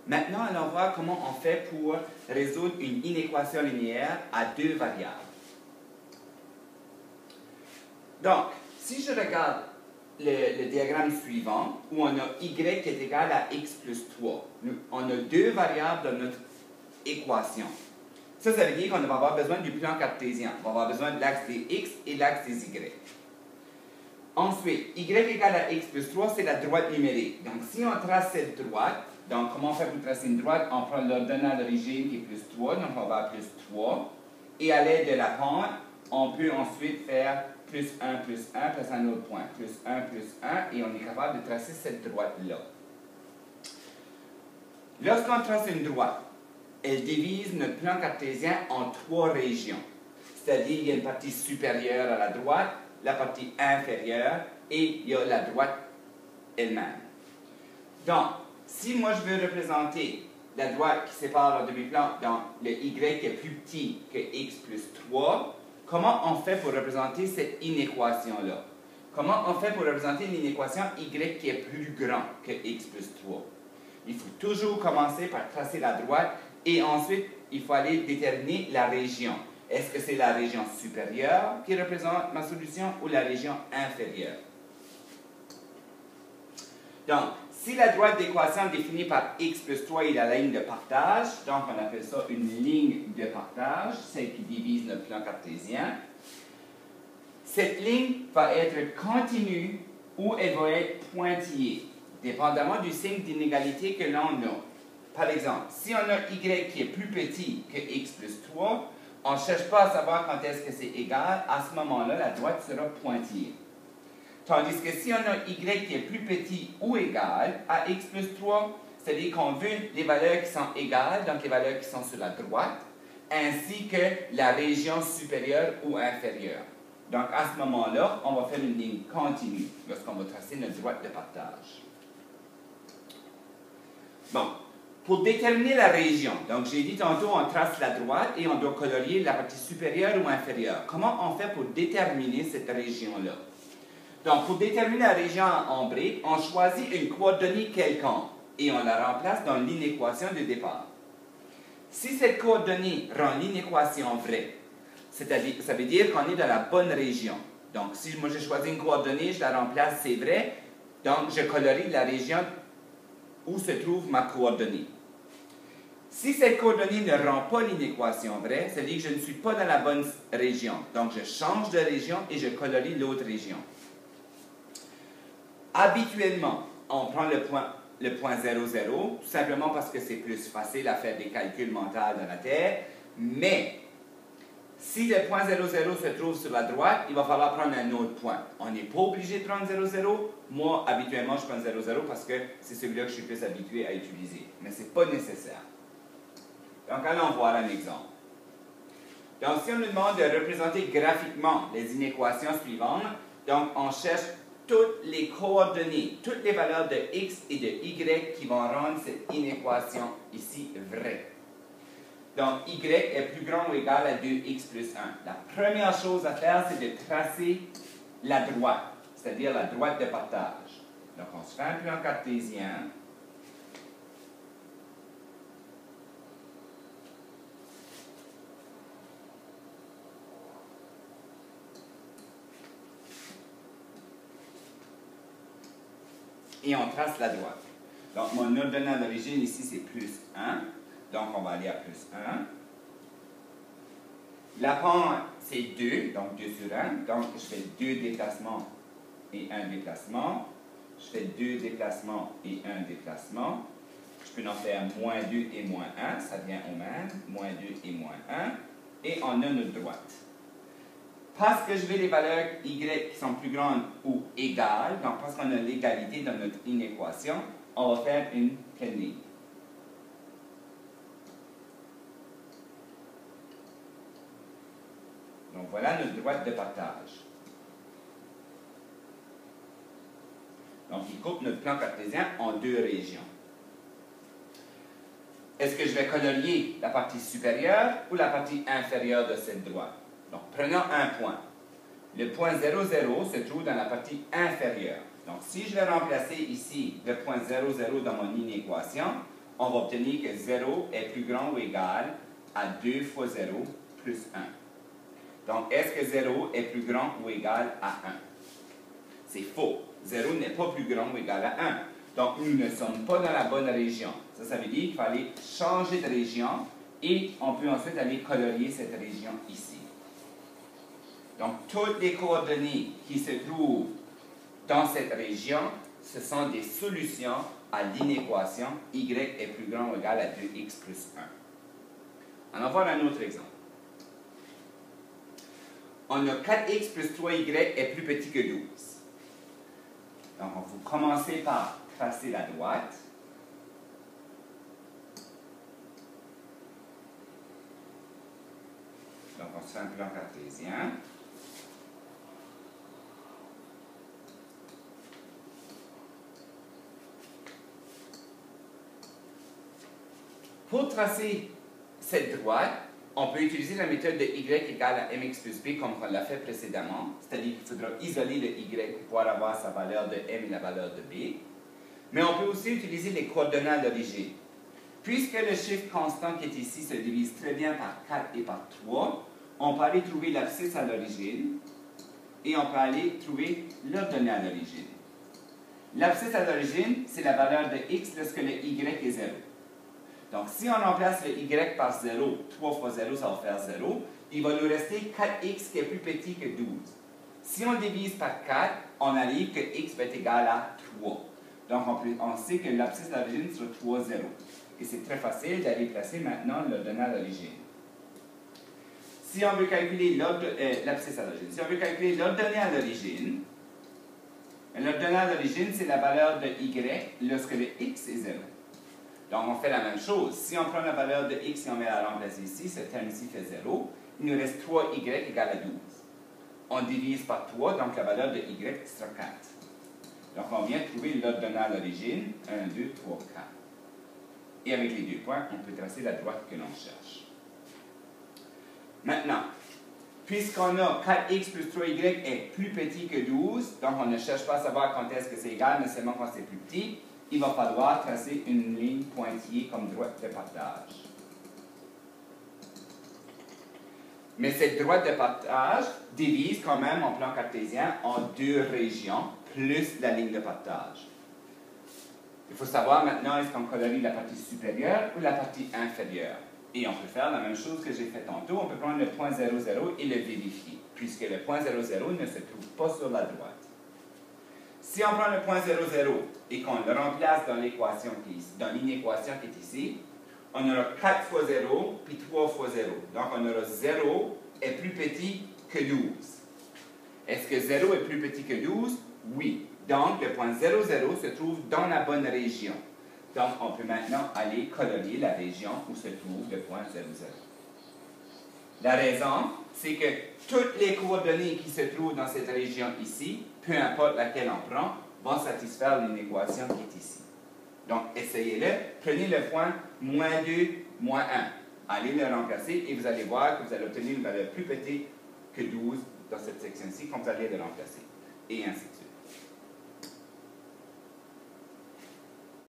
Maintenant, allons voir comment on fait pour résoudre une inéquation linéaire à deux variables. Donc, si je regarde le diagramme suivant, où on a y qui est égal à x plus 3, on a deux variables dans notre équation. Ça veut dire qu'on va avoir besoin du plan cartésien. On va avoir besoin de l'axe des x et l'axe des y. Ensuite, y égale à x plus 3, c'est la droite numérique. Donc, si on trace cette droite, donc comment on fait pour tracer une droite? On prend l'ordonnée d'origine qui est plus 3, donc on va à plus 3. Et à l'aide de la pente, on peut ensuite faire plus 1, plus un autre point. Plus 1, et on est capable de tracer cette droite-là. Lorsqu'on trace une droite, elle divise notre plan cartésien en trois régions. C'est-à-dire, il y a une partie supérieure à la droite, la partie inférieure, et il y a la droite elle-même. Donc, si moi je veux représenter la droite qui sépare le demi-plan dans le y qui est plus petit que x plus 3, comment on fait pour représenter cette inéquation-là? Comment on fait pour représenter une inéquation y qui est plus grand que x plus 3? Il faut toujours commencer par tracer la droite et ensuite il faut aller déterminer la région. Est-ce que c'est la région supérieure qui représente ma solution ou la région inférieure? Donc, si la droite d'équation définie par x plus 3 est la ligne de partage, donc on appelle ça une ligne de partage, celle qui divise notre plan cartésien, cette ligne va être continue ou elle va être pointillée, dépendamment du signe d'inégalité que l'on a. Par exemple, si on a y qui est plus petit que x plus 3, on ne cherche pas à savoir quand est-ce que c'est égal, à ce moment-là, la droite sera pointillée. Tandis que si on a y qui est plus petit ou égal à x plus 3, c'est-à-dire qu'on veut les valeurs qui sont égales, donc les valeurs qui sont sur la droite, ainsi que la région supérieure ou inférieure. Donc à ce moment-là, on va faire une ligne continue lorsqu'on va tracer notre droite de partage. Bon. Pour déterminer la région, donc j'ai dit tantôt, on trace la droite et on doit colorier la partie supérieure ou inférieure. Comment on fait pour déterminer cette région-là? Donc, pour déterminer la région ombrée, on choisit une coordonnée quelconque et on la remplace dans l'inéquation de départ. Si cette coordonnée rend l'inéquation vraie, c'est-à-dire, ça veut dire qu'on est dans la bonne région. Donc, si moi j'ai choisi une coordonnée, je la remplace, c'est vrai, donc je colorie la région où se trouve ma coordonnée. Si cette coordonnée ne rend pas l'inéquation vraie, c'est-à-dire que je ne suis pas dans la bonne région. Donc, je change de région et je colorie l'autre région. Habituellement, on prend le point 0, 0, tout simplement parce que c'est plus facile à faire des calculs mentaux dans la tête. Mais, si le point 0, 0 se trouve sur la droite, il va falloir prendre un autre point. On n'est pas obligé de prendre 0, 0. Moi, habituellement, je prends 0, 0 parce que c'est celui-là que je suis plus habitué à utiliser. Mais ce n'est pas nécessaire. Donc, allons voir un exemple. Donc, si on nous demande de représenter graphiquement les inéquations suivantes, donc on cherche toutes les coordonnées, toutes les valeurs de x et de y qui vont rendre cette inéquation ici vraie. Donc, y est plus grand ou égal à 2x plus 1. La première chose à faire, c'est de tracer la droite, c'est-à-dire la droite de partage. Donc, on se fait un plan cartésien. Et on trace la droite. Donc, mon ordonnée d'origine ici, c'est plus 1. Donc, on va aller à plus 1. La pente, c'est 2, donc 2 sur 1. Donc, je fais 2 déplacements et 1 déplacement. Je fais 2 déplacements et 1 déplacement. Je peux en faire moins 2 et moins 1. Ça vient au même. Moins 2 et moins 1. Et on a notre droite. Parce que je veux les valeurs y qui sont plus grandes ou égales, donc parce qu'on a l'égalité dans notre inéquation, on va faire une pleine ligne. Donc voilà notre droite de partage. Donc il coupe notre plan cartésien en deux régions. Est-ce que je vais colorier la partie supérieure ou la partie inférieure de cette droite? Donc, prenons un point. Le point 0, 0 se trouve dans la partie inférieure. Donc, si je vais remplacer ici le point 0, 0 dans mon inéquation, on va obtenir que 0 est plus grand ou égal à 2 fois 0 plus 1. Donc, est-ce que 0 est plus grand ou égal à 1? C'est faux. 0 n'est pas plus grand ou égal à 1. Donc, nous ne sommes pas dans la bonne région. Ça veut dire qu'il fallait changer de région et on peut ensuite aller colorier cette région ici. Donc, toutes les coordonnées qui se trouvent dans cette région, ce sont des solutions à l'inéquation y est plus grand ou égal à 2x plus 1. On va voir un autre exemple. On a 4x plus 3y est plus petit que 12. Donc, on va commencer par tracer la droite. Donc, on se fait un plan cartésien. Pour tracer cette droite, on peut utiliser la méthode de y égale à mx plus b comme on l'a fait précédemment. C'est-à-dire qu'il faudra isoler le y pour pouvoir avoir sa valeur de m et la valeur de b. Mais on peut aussi utiliser les coordonnées d'origine. Puisque le chiffre constant qui est ici se divise très bien par 4 et par 3, on peut aller trouver l'abscisse à l'origine et on peut aller trouver l'ordonnée à l'origine. L'abscisse à l'origine, c'est la valeur de x lorsque le y est 0. Donc, si on remplace le y par 0, 3 fois 0, ça va faire 0. Il va nous rester 4x qui est plus petit que 12. Si on divise par 4, on arrive que x va être égal à 3. Donc, on sait que l'abscisse d'origine sera 3, 0. Et c'est très facile d'aller placer maintenant l'ordonnée à l'origine. Si on veut calculer l'abscisse à l'origine, si on veut calculer l'ordonnée à l'origine, l'ordonnée à l'origine, c'est la valeur de y lorsque le x est 0. Donc, on fait la même chose. Si on prend la valeur de x et on met la remplacer ici, ce terme ici fait 0. Il nous reste 3y égale à 12. On divise par 3, donc la valeur de y sera 4. Donc, on vient trouver l'ordonnée à l'origine. 1, 2, 3, 4. Et avec les deux points, on peut tracer la droite que l'on cherche. Maintenant, puisqu'on a 4x plus 3y est plus petit que 12, donc on ne cherche pas à savoir quand est-ce que c'est égal, mais seulement quand c'est plus petit, il va falloir tracer une ligne pointillée comme droite de partage. Mais cette droite de partage divise quand même en plan cartésien en deux régions, plus la ligne de partage. Il faut savoir maintenant, est-ce qu'on colorie la partie supérieure ou la partie inférieure? Et on peut faire la même chose que j'ai fait tantôt, on peut prendre le point 0, 0 et le vérifier, puisque le point 0, 0 ne se trouve pas sur la droite. Si on prend le point 0, 0 et qu'on le remplace dans l'inéquation qui est ici, on aura 4 fois 0 puis 3 fois 0. Donc on aura 0 est plus petit que 12. Est-ce que 0 est plus petit que 12? Oui. Donc le point 0, 0 se trouve dans la bonne région. Donc on peut maintenant aller colorier la région où se trouve le point 0, 0. La raison, c'est que toutes les coordonnées qui se trouvent dans cette région ici, peu importe laquelle on prend, vont satisfaire l'inéquation qui est ici. Donc, essayez-le. Prenez le point moins 2, moins 1. Allez le remplacer et vous allez voir que vous allez obtenir une valeur plus petite que 12 dans cette section-ci quand vous allez le remplacer. Et ainsi de suite.